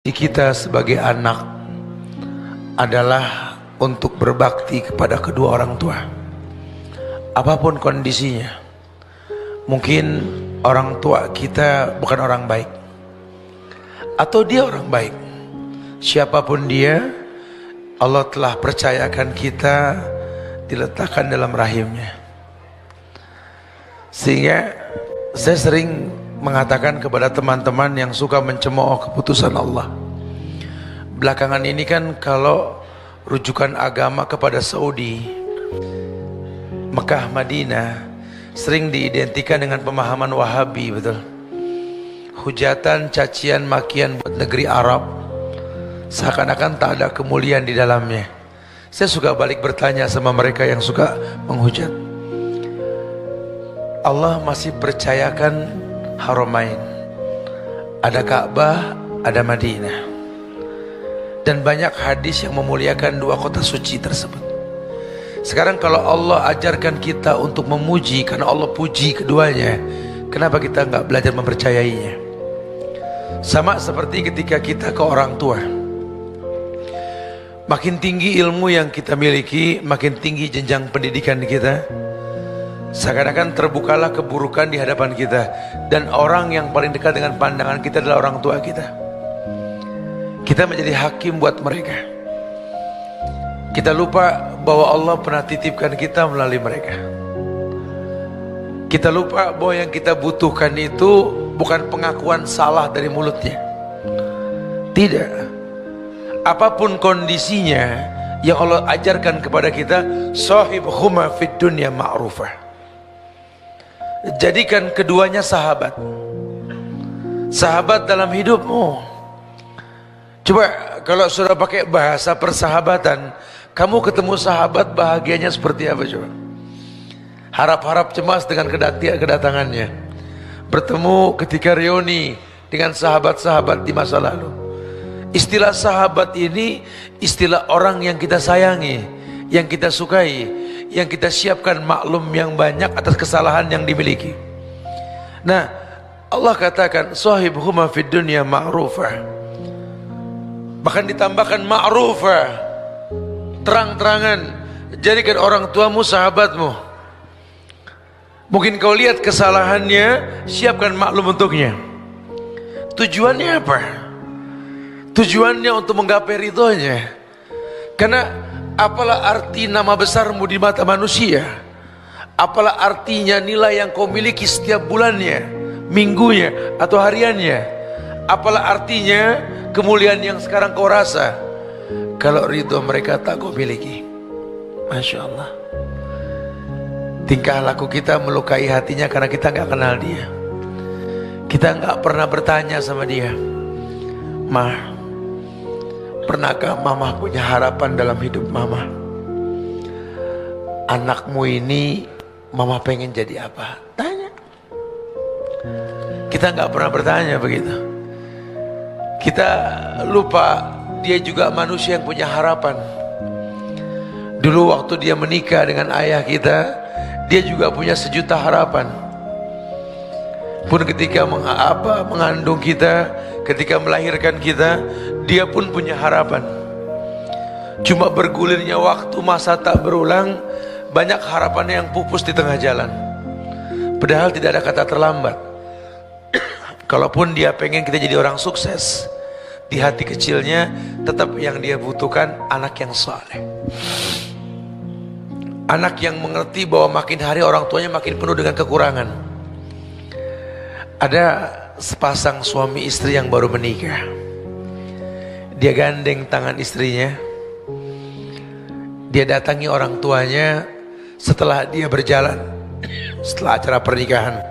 Kita sebagai anak adalah untuk berbakti kepada kedua orang tua, apapun kondisinya. Mungkin orang tua kita bukan orang baik, atau dia orang baik. Siapapun dia, Allah telah percayakan kita diletakkan dalam rahimnya. Sehingga saya sering mengatakan kepada teman-teman yang suka mencemooh keputusan Allah, belakangan ini kan kalau rujukan agama kepada Saudi, Mekah, Madinah sering diidentikan dengan pemahaman Wahabi, betul. Hujatan, cacian, makian buat negeri Arab, seakan-akan tak ada kemuliaan di dalamnya. Saya suka balik bertanya sama mereka yang suka menghujat, Allah masih percayakan Haramain, ada Ka'bah, ada Madinah, dan banyak hadis yang memuliakan dua kota suci tersebut. Sekarang kalau Allah ajarkan kita untuk memuji karena Allah puji keduanya, kenapa kita nggak belajar mempercayainya? Sama seperti ketika kita ke orang tua, makin tinggi ilmu yang kita miliki, makin tinggi jenjang pendidikan kita, seakan-akan terbukalah keburukan di hadapan kita, dan orang yang paling dekat dengan pandangan kita adalah orang tua kita. Kita menjadi hakim buat mereka. Kita lupa bahwa Allah pernah titipkan kita melalui mereka. Kita lupa bahwa yang kita butuhkan itu bukan pengakuan salah dari mulutnya. Tidak. Apapun kondisinya, yang Allah ajarkan kepada kita, sahibhuma fid dunya ma'rufah. Jadikan keduanya sahabat. Sahabat dalam hidupmu. Coba kalau sudah pakai bahasa persahabatan, kamu ketemu sahabat bahagianya seperti apa coba? Harap-harap cemas dengan kedatangannya. Bertemu ketika reuni dengan sahabat-sahabat di masa lalu. Istilah sahabat ini istilah orang yang kita sayangi, yang kita sukai, yang kita siapkan maklum yang banyak atas kesalahan yang dimiliki. Nah, Allah katakan sahibhuma fid dunya ma'rufah. Bahkan ditambahkan ma'rufah, terang-terangan. Jadikan orang tuamu sahabatmu. Mungkin kau lihat kesalahannya, siapkan maklum untuknya. Tujuannya apa? Tujuannya untuk menggapai ridhonya. Karena apalah arti nama besarmu di mata manusia? Apalah artinya nilai yang kau miliki setiap bulannya, minggunya, atau hariannya? Apalah artinya kemuliaan yang sekarang kau rasa kalau ridho mereka tak kau miliki? Masya Allah. Tingkah laku kita melukai hatinya karena kita nggak kenal dia. Kita nggak pernah bertanya sama dia, Mah, pernahkah mama punya harapan dalam hidup mama? Anakmu ini mama pengen jadi apa? Tanya. Kita nggak pernah bertanya begitu. Kita lupa dia juga manusia yang punya harapan. Dulu waktu dia menikah dengan ayah kita, dia juga punya sejuta harapan. Pun ketika mengandung kita, ketika melahirkan kita, dia pun punya harapan. Cuma bergulirnya waktu, masa tak berulang, banyak harapannya yang pupus di tengah jalan. Padahal tidak ada kata terlambat. Kalaupun dia pengen kita jadi orang sukses, di hati kecilnya tetap yang dia butuhkan anak yang saleh. Anak yang mengerti bahwa makin hari orang tuanya makin penuh dengan kekurangan. Ada sepasang suami istri yang baru menikah. Dia gandeng tangan istrinya. Dia datangi orang tuanya setelah dia berjalan, setelah acara pernikahan.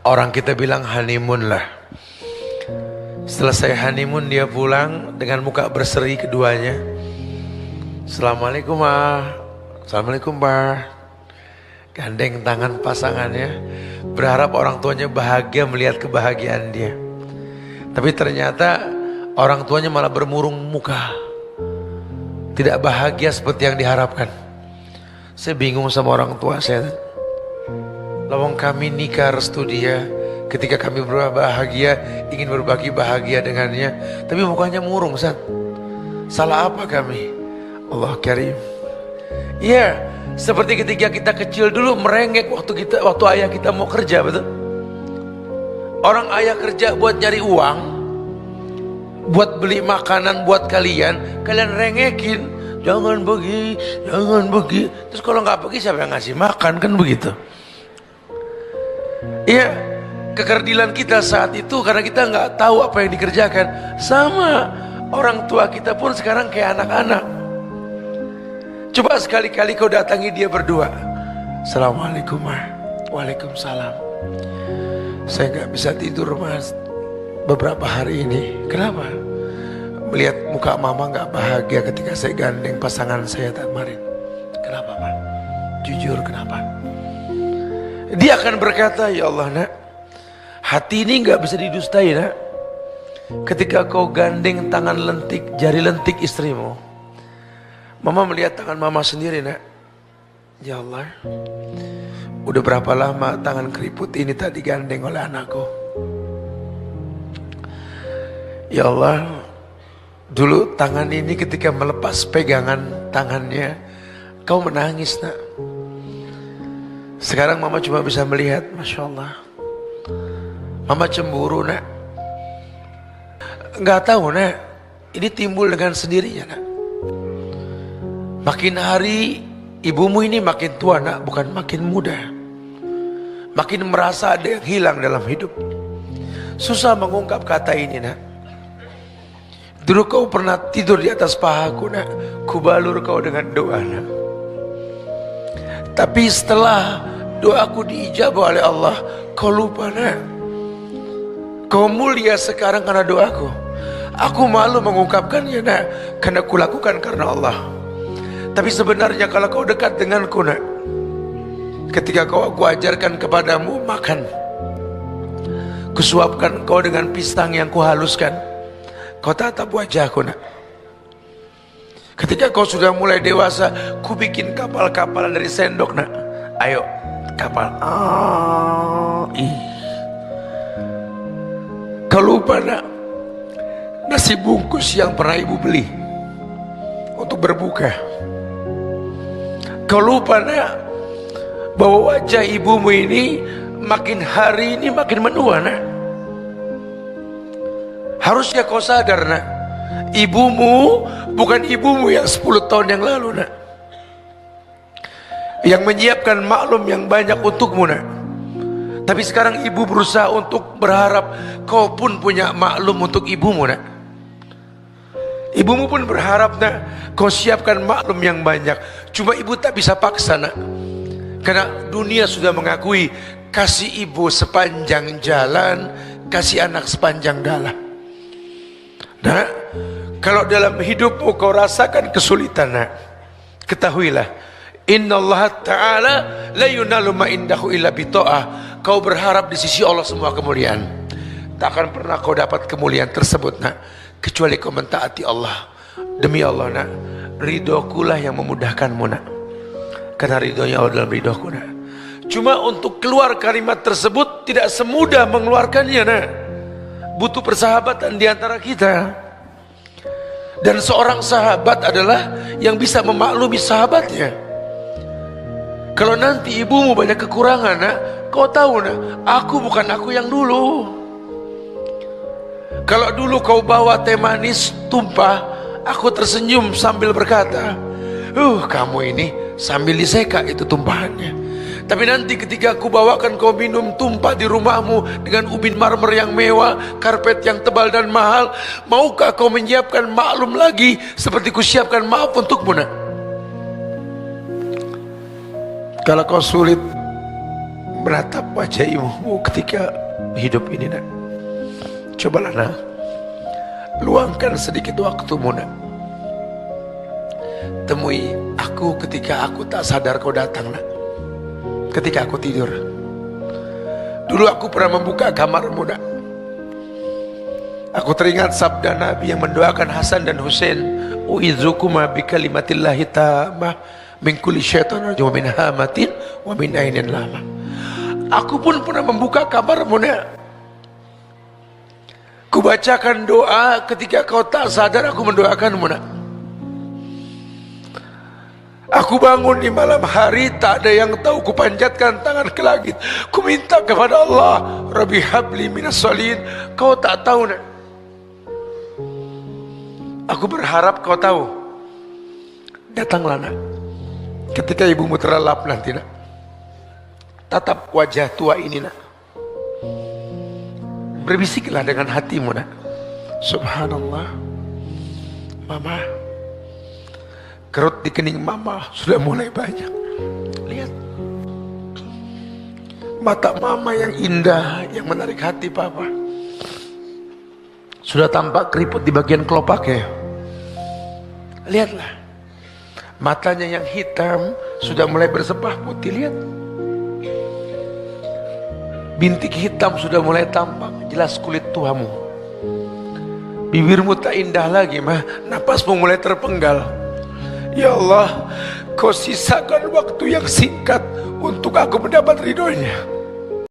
Orang kita bilang honeymoon lah. Selesai honeymoon dia pulang dengan muka berseri keduanya. Assalamualaikum Ma. Assalamualaikum Pak. Gandeng tangan pasangannya, berharap orang tuanya bahagia melihat kebahagiaan dia. Tapi ternyata orang tuanya malah bermurung muka, tidak bahagia seperti yang diharapkan. Saya bingung sama orang tua saya. Lawang kami nikah restu dia, Ketika kami berbahagia, ingin berbagi bahagia dengannya, tapi mukanya murung, Ustaz. Salah apa kami? Allah Karim. Iya, seperti ketika kita kecil dulu merengek waktu ayah kita mau kerja, betul? Orang ayah kerja buat nyari uang, buat beli makanan buat kalian rengekin, jangan pergi, jangan pergi. Terus kalau nggak pergi siapa yang ngasih makan, kan begitu? Iya, kekerdilan kita saat itu karena kita nggak tahu apa yang dikerjakan. Sama orang tua kita pun sekarang kayak anak-anak. Coba sekali-kali kau datangi dia berdua, Assalamualaikum ma. Waalaikumsalam. Saya nggak bisa tidur mas beberapa hari ini. Kenapa? Melihat muka mama nggak bahagia ketika saya gandeng pasangan saya kemarin. Kenapa pak? Jujur kenapa? Dia akan berkata, ya Allah nak, hati ini nggak bisa didustai nak. Ketika kau gandeng tangan lentik, jari lentik istrimu, mama melihat tangan mama sendiri nak. Ya Allah, udah berapa lama tangan keriput ini tak digandeng oleh anakku. Ya Allah, dulu tangan ini ketika melepas pegangan tangannya, kau menangis nak. Sekarang mama cuma bisa melihat, Masya Allah, mama cemburu nak. Nggak tahu nak, ini timbul dengan sendirinya nak. Makin hari ibumu ini makin tua nak, bukan makin muda. Makin merasa ada yang hilang dalam hidup. Susah mengungkap kata ini nak. Dulu kau pernah tidur di atas pahaku nak, kubalur kau dengan doa nak. Tapi setelah doaku diijabah oleh Allah, kau lupa nak. Kau mulia sekarang karena doaku. Aku malu mengungkapkannya nak, karena kulakukan karena Allah. Tapi sebenarnya kalau kau dekat denganku nak, ketika kau aku ajarkan kepadamu makan, kusuapkan kau dengan pisang yang kuhaluskan, kau tatap wajahku nak. Ketika kau sudah mulai dewasa, ku bikin kapal-kapalan dari sendok nak. Ayo kapal. Kau lupa nak, nasi bungkus yang pernah ibu beli untuk berbuka. Kau lupa nak, bahwa wajah ibumu ini makin hari ini makin menua nak. Harusnya kau sadar nak, ibumu bukan ibumu yang 10 tahun yang lalu nak, yang menyiapkan maklum yang banyak untukmu nak. Tapi sekarang ibu berusaha untuk berharap kau pun punya maklum untuk ibumu nak. Ibumu pun berharap nak, kau siapkan maklum yang banyak. Cuma ibu tak bisa paksa nak, karena dunia sudah mengakui kasih ibu sepanjang jalan, kasih anak sepanjang dalam. Nah, kalau dalam hidupmu kau rasakan kesulitan nak, ketahuilah, innallaha ta'ala la yunalu ma indahu illa bita'ah. Kau berharap di sisi Allah semua kemuliaan, tak akan pernah kau dapat kemuliaan tersebut nak, kecuali kau mentaati Allah. Demi Allah nak, ridhokulah yang memudahkanmu nak, karena ridhonya Allah dalam ridhoku nak. Cuma untuk keluar kalimat tersebut tidak semudah mengeluarkannya nak. Butuh persahabatan di antara kita. Dan seorang sahabat adalah yang bisa memaklumi sahabatnya. Kalau nanti ibumu banyak kekurangan nak, kau tahu nak, aku bukan aku yang dulu. Kalau dulu kau bawa teh manis tumpah, aku tersenyum sambil berkata, kamu ini, sambil diseka itu tumpahannya. Tapi nanti ketika aku bawakan kau minum tumpah di rumahmu dengan ubin marmer yang mewah, karpet yang tebal dan mahal, maukah kau menyiapkan maklum lagi seperti kusiapkan maaf untukmu nak? Kalau kau sulit menatap wajah ibumu ketika hidup ini nak, cobalah nak, luangkan sedikit waktumu nak. Temui aku ketika aku tak sadar kau datang nak. Ketika aku tidur, dulu aku pernah membuka kamarmu nak. Aku teringat sabda Nabi yang mendoakan Hasan dan Husain, u'idzukuma bikalimatillahi tammah min kulli syaitan wa min hamatin wa min ainin lama. Aku pun pernah membuka kamarmu nak. Kubacakan doa ketika kau tak sadar aku mendoakanmu nak. Aku bangun di malam hari, tak ada yang tahu, kupanjatkan tangan ke langit, ku minta kepada Allah, Rabbi habli minas solihin. Kau tak tahu nak. Aku berharap kau tahu. Datanglah nak, ketika ibumu terlelap nanti nak, tatap wajah tua ini nak, berbisiklah dengan hatimu nak, subhanallah, mama, kerut di kening mama sudah mulai banyak. Lihat mata mama yang indah, yang menarik hati papa. Sudah tampak keriput di bagian kelopak ya. Lihatlah, matanya yang hitam sudah mulai bersepah putih. Lihat, bintik hitam sudah mulai tampak jelas kulit tuamu. Bibirmu tak indah lagi mah, napasmu mulai terpenggal. Ya Allah, kau sisakan waktu yang singkat untuk aku mendapat ridhonya.